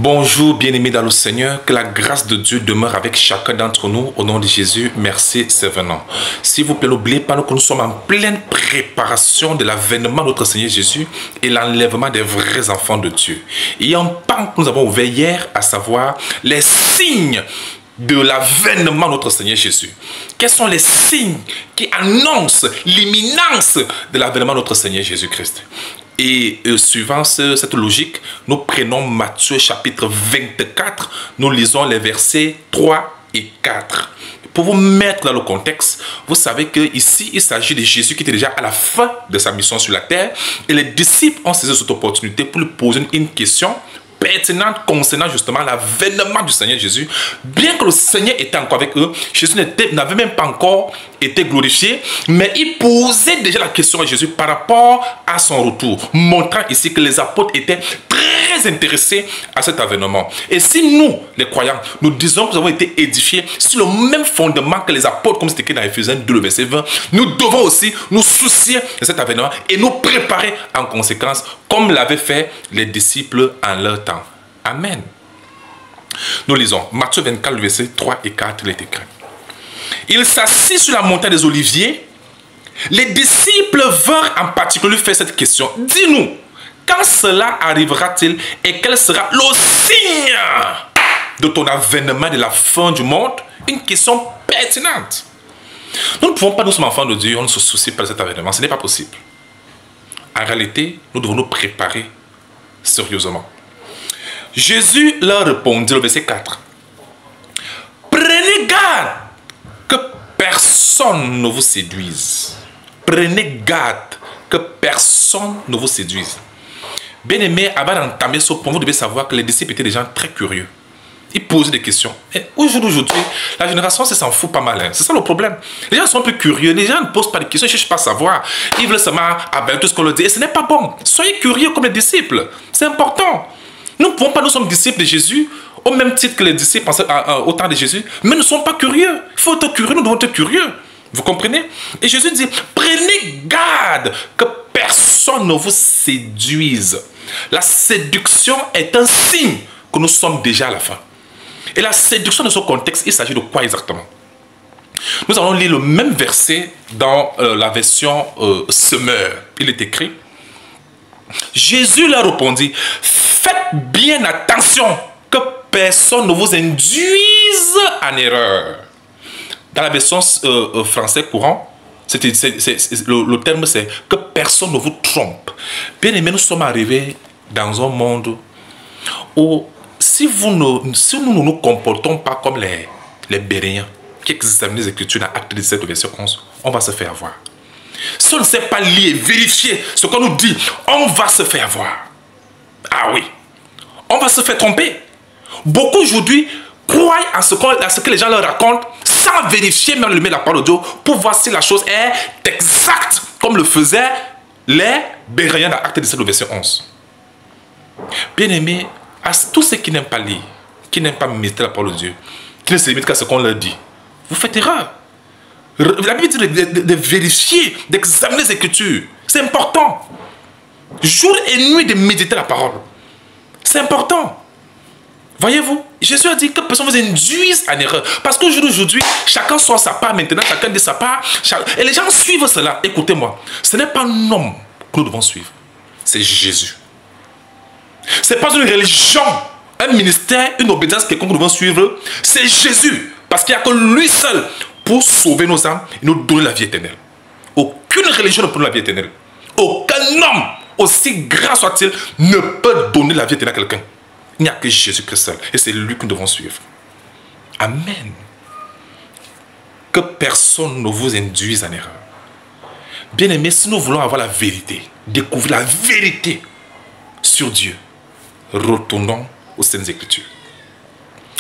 Bonjour bien-aimés dans le Seigneur, que la grâce de Dieu demeure avec chacun d'entre nous au nom de Jésus. Merci, c'est venant. S'il vous plaît, n'oubliez pas que nous sommes en pleine préparation de l'avènement de notre Seigneur Jésus et l'enlèvement des vrais enfants de Dieu. Il y a un pan que nous avons ouvert hier, à savoir les signes de l'avènement de notre Seigneur Jésus. Quels sont les signes qui annoncent l'imminence de l'avènement de notre Seigneur Jésus-Christ? Et suivant cette logique, nous prenons Matthieu chapitre 24, nous lisons les versets 3 et 4. Pour vous mettre dans le contexte, vous savez qu'ici, il s'agit de Jésus qui était déjà à la fin de sa mission sur la terre. Et les disciples ont saisi cette opportunité pour lui poser une question pertinente concernant justement l'avènement du Seigneur Jésus. Bien que le Seigneur était encore avec eux, Jésus n'avait même pas encore été glorifié, mais il posait déjà la question à Jésus par rapport à son retour, montrant ici que les apôtres étaient très intéressés à cet avènement. Et si nous, les croyants, nous disons que nous avons été édifiés sur le même fondement que les apôtres, comme c'est écrit dans Ephésiens 2, le verset 20, nous devons aussi nous soucier de cet avènement et nous préparer en conséquence, comme l'avaient fait les disciples en leur temps. Amen. Nous lisons Matthieu 24, le verset 3 et 4, il est écrit. Il s'assit sur la montagne des Oliviers. Les disciples vinrent en particulier faire cette question. Dis-nous, quand cela arrivera-t-il et quel sera le signe de ton avènement de la fin du monde? Une question pertinente. Nous ne pouvons pas, nous sommes enfants de Dieu, on ne se soucie pas de cet avènement. Ce n'est pas possible. En réalité, nous devons nous préparer sérieusement. Jésus leur répondit au verset 4. Prenez garde que personne ne vous séduise. Prenez garde que personne ne vous séduise. Bien-aimés, avant d'entamer ce point, vous devez savoir que les disciples étaient des gens très curieux. Ils posaient des questions. Et aujourd'hui, la génération s'en fout pas mal. Hein. C'est ça le problème. Les gens sont un peu curieux. Les gens ne posent pas de questions, ils ne cherchent pas à savoir. Ils veulent seulement abattre tout ce qu'on leur dit. Et ce n'est pas bon. Soyez curieux comme les disciples. C'est important. Nous ne pouvons pas, nous sommes disciples de Jésus, au même titre que les disciples au temps de Jésus, mais nous ne sommes pas curieux. Il faut être curieux, nous devons être curieux. Vous comprenez? Et Jésus dit, prenez garde que personne ne vous séduise. La séduction est un signe que nous sommes déjà à la fin. Et la séduction de ce contexte, il s'agit de quoi exactement? Nous allons lire le même verset dans la version Semeur. Il est écrit, Jésus leur répondit, faites bien attention que personne ne vous induise en erreur. Dans la version français courant, le terme c'est que personne ne vous trompe. Bien aimé, nous sommes arrivés dans un monde où si nous ne nous comportons pas comme les Béréens qui examinent les Écritures dans Acte 17, verset 11, on va se faire avoir. Si on ne sait pas lire et vérifier ce qu'on nous dit, on va se faire avoir. Ah oui, on va se faire tromper. Beaucoup aujourd'hui croient à ce que les gens leur racontent sans vérifier même le la parole de Dieu pour voir si la chose est exacte comme le faisaient les Béréens dans Acte 17, verset 11. Bien-aimés, à tous ceux qui n'aiment pas lire, qui n'aiment pas méditer la parole de Dieu, qui ne se limitent qu'à ce qu'on leur dit, vous faites erreur. La Bible dit de vérifier, d'examiner les Écritures. C'est important. Jour et nuit de méditer la parole. C'est important. Voyez-vous, Jésus a dit que personne ne vous induise en erreur. Parce qu'aujourd'hui, chacun sort sa part maintenant, chacun dit sa part. Et les gens suivent cela. Écoutez-moi, ce n'est pas un homme que nous devons suivre. C'est Jésus. Ce n'est pas une religion, un ministère, une obédience que nous devons suivre. C'est Jésus. Parce qu'il n'y a que lui seul pour sauver nos âmes et nous donner la vie éternelle. Aucune religion ne peut donner la vie éternelle. Aucun homme, aussi grand soit-il, ne peut donner la vie éternelle à quelqu'un. Il n'y a que Jésus-Christ seul. Et c'est lui que nous devons suivre. Amen. Que personne ne vous induise en erreur. Bien aimé, si nous voulons avoir la vérité, découvrir la vérité sur Dieu, retournons aux Saintes Écritures.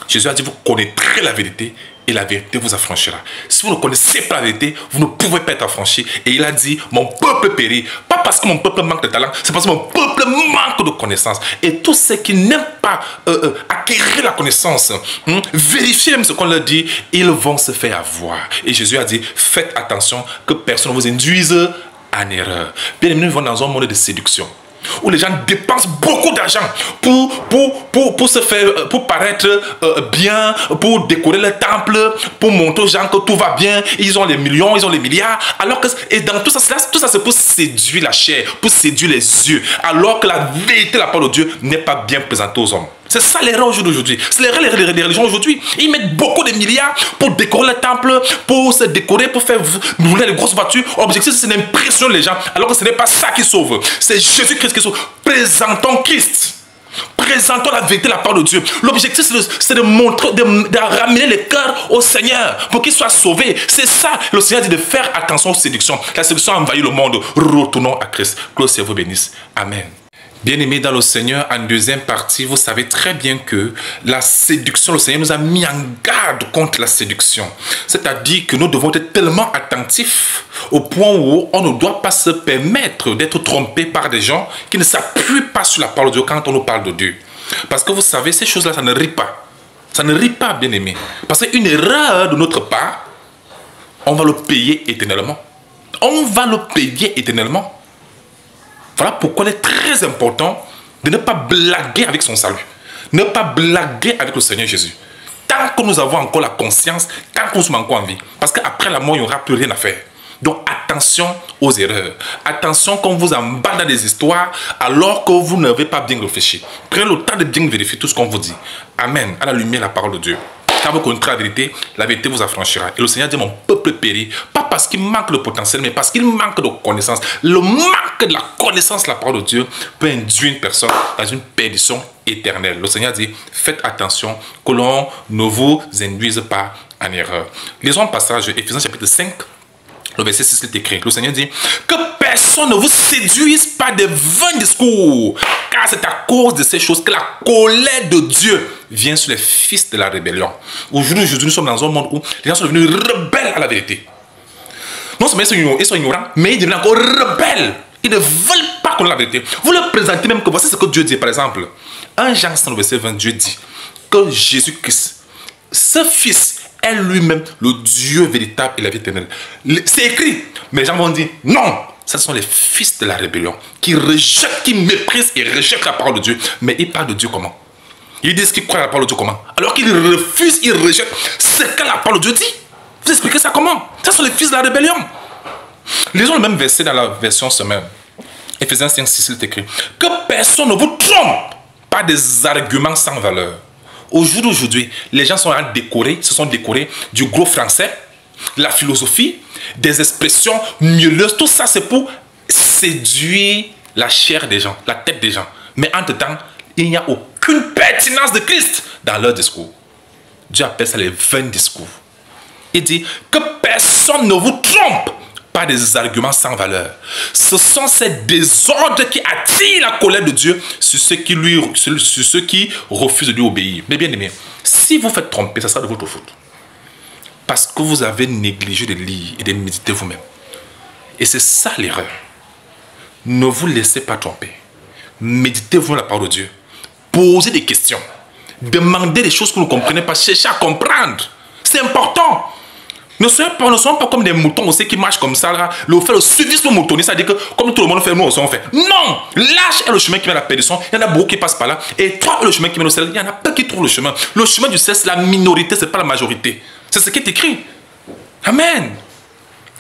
Jésus a dit, vous connaîtrez la vérité et la vérité vous affranchira. Si vous ne connaissez pas la vérité, vous ne pouvez pas être affranchi. Et il a dit, mon peuple périt. Pas parce que mon peuple manque de talent, c'est parce que mon peuple manque de connaissance. Et tous ceux qui n'aiment pas acquérir la connaissance, vérifier même ce qu'on leur dit, ils vont se faire avoir. Et Jésus a dit, faites attention que personne ne vous induise en erreur. Bien aimé, nous vivons dans un monde de séduction. où les gens dépensent beaucoup d'argent pour se faire, pour paraître bien, pour décorer le temple, pour montrer aux gens que tout va bien, ils ont les millions, ils ont les milliards, alors que, et dans tout ça c'est pour séduire la chair, pour séduire les yeux, alors que la vérité, la parole de Dieu n'est pas bien présentée aux hommes. C'est ça l'erreur aujourd'hui. C'est l'erreur des religions aujourd'hui. Ils mettent beaucoup de milliards pour décorer le temple, pour se décorer, pour faire rouler les grosses voitures. L'objectif, c'est d'impressionner les gens, alors que ce n'est pas ça qui sauve. C'est Jésus-Christ qui sauve. Présentons Christ. Présentons la vérité, la parole de Dieu. L'objectif, c'est de montrer, de ramener les cœurs au Seigneur pour qu'ils soient sauvés. C'est ça. Le Seigneur dit de faire attention aux séductions. La séduction a envahi le monde. Retournons à Christ. Que le Seigneur vous bénisse. Amen. Bien-aimés dans le Seigneur, en deuxième partie, vous savez très bien que la séduction, le Seigneur nous a mis en garde contre la séduction. C'est-à-dire que nous devons être tellement attentifs au point où on ne doit pas se permettre d'être trompé par des gens qui ne s'appuient pas sur la parole de Dieu quand on nous parle de Dieu. Parce que vous savez, ces choses-là, ça ne rit pas. Ça ne rit pas, bien-aimés. Parce qu'une erreur de notre part, on va le payer éternellement. On va le payer éternellement. Voilà pourquoi il est très important de ne pas blaguer avec son salut. Ne pas blaguer avec le Seigneur Jésus. Tant que nous avons encore la conscience, tant que nous sommes encore en vie. Parce qu'après la mort, il n'y aura plus rien à faire. Donc attention aux erreurs. Attention quand vous emballe dans des histoires alors que vous n'avez pas bien réfléchi. Prenez le temps de bien vérifier tout ce qu'on vous dit. Amen. À la lumière, la parole de Dieu. Quand vous connaîtrez la vérité vous affranchira. Et le Seigneur dit, mon peuple périt, pas parce qu'il manque de potentiel, mais parce qu'il manque de connaissance. Le manque de la connaissance de la parole de Dieu peut induire une personne dans une perdition éternelle. Le Seigneur dit, faites attention que l'on ne vous induise pas en erreur. Lisons un passage, Éphésiens chapitre 5, le verset 6 est écrit. Le Seigneur dit, que personne ne vous séduise par de vains discours, car c'est à cause de ces choses que la colère de Dieu vient sur les fils de la rébellion. Aujourd'hui, nous sommes dans un monde où les gens sont devenus rebelles à la vérité. Non seulement ils sont ignorants, mais ils deviennent encore rebelles. Ils ne veulent pas connaître la vérité. Vous leur présentez même que voici ce que Dieu dit. Par exemple, 1 Jean 5, verset 20, Dieu dit que Jésus-Christ, ce fils, est lui-même le Dieu véritable et la vie éternelle. C'est écrit, mais les gens vont dire non. Ce sont les fils de la rébellion qui rejettent, qui méprisent et rejettent la parole de Dieu. Mais ils parlent de Dieu comment? Ils disent qu'ils croient à la parole de Dieu comment? Alors qu'ils refusent, ils rejettent ce que la parole de Dieu dit. Vous expliquez ça comment? Ce sont les fils de la rébellion. Lisons le même verset dans la version semaine. Éphésiens 5, 6, il est écrit que personne ne vous trompe par des arguments sans valeur. Aujourd'hui, les gens sont se sont décorés du gros français, la philosophie, des expressions mielleuses. Tout ça, c'est pour séduire la chair des gens, la tête des gens. Mais entre-temps, il n'y a aucune pertinence de Christ dans leur discours. Dieu appelle ça les vains discours. Il dit que personne ne vous trompe par des arguments sans valeur. Ce sont ces désordres qui attirent la colère de Dieu sur ceux qui refusent de lui obéir. Mais bien aimé, si vous faites tromper, ça sera de votre faute. Parce que vous avez négligé de lire et de méditer vous-même. Et c'est ça l'erreur. Ne vous laissez pas tromper. Méditez-vous la parole de Dieu. Posez des questions. Demandez des choses que vous ne comprenez pas. Cherchez à comprendre. C'est important. Ne soyons pas comme des moutons aussi qui marchent comme ça. Là. Faire le service pour moutonner, ça veut dire que comme tout le monde fait, nous aussi on fait. Non! Lâche est le chemin qui mène à la perdition. Il y en a beaucoup qui passent par là. Et toi, le chemin qui mène au ciel, il y en a peu qui trouvent le chemin. Le chemin du ciel, c'est la minorité, ce n'est pas la majorité. C'est ce qui est écrit. Amen.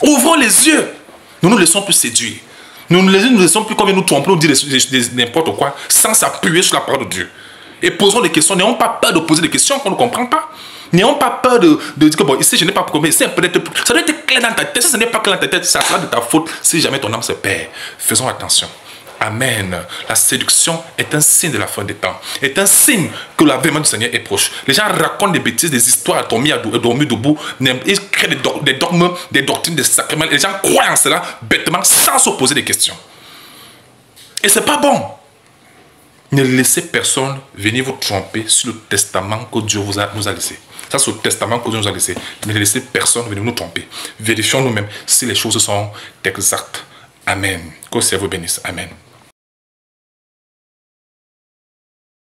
Ouvrons les yeux. Nous ne nous laissons plus séduire. Nous ne nous laissons plus qu'on vienne nous tromper, nous dire n'importe quoi, sans s'appuyer sur la parole de Dieu. Et posons des questions. N'ayons pas peur de poser des questions qu'on ne comprend pas. N'ayons pas peur de dire que bon, ici je n'ai pas compris. Ça doit être clair dans ta tête. Si ce n'est pas clair dans ta tête, ça sera de ta faute si jamais ton âme se perd. Faisons attention. Amen. La séduction est un signe de la fin des temps. Est un signe que l'avènement du Seigneur est proche. Les gens racontent des bêtises, des histoires, dormir debout. Ils créent des dogmes, des doctrines, des sacrements. Les gens croient en cela bêtement sans se poser des questions. Et c'est pas bon. Ne laissez personne venir vous tromper sur le testament que Dieu nous a laissé. Ça, c'est le testament que Dieu nous a laissé. Ne laissez personne venir nous tromper. Vérifions nous-mêmes si les choses sont exactes. Amen. Que le Seigneur vous bénisse. Amen.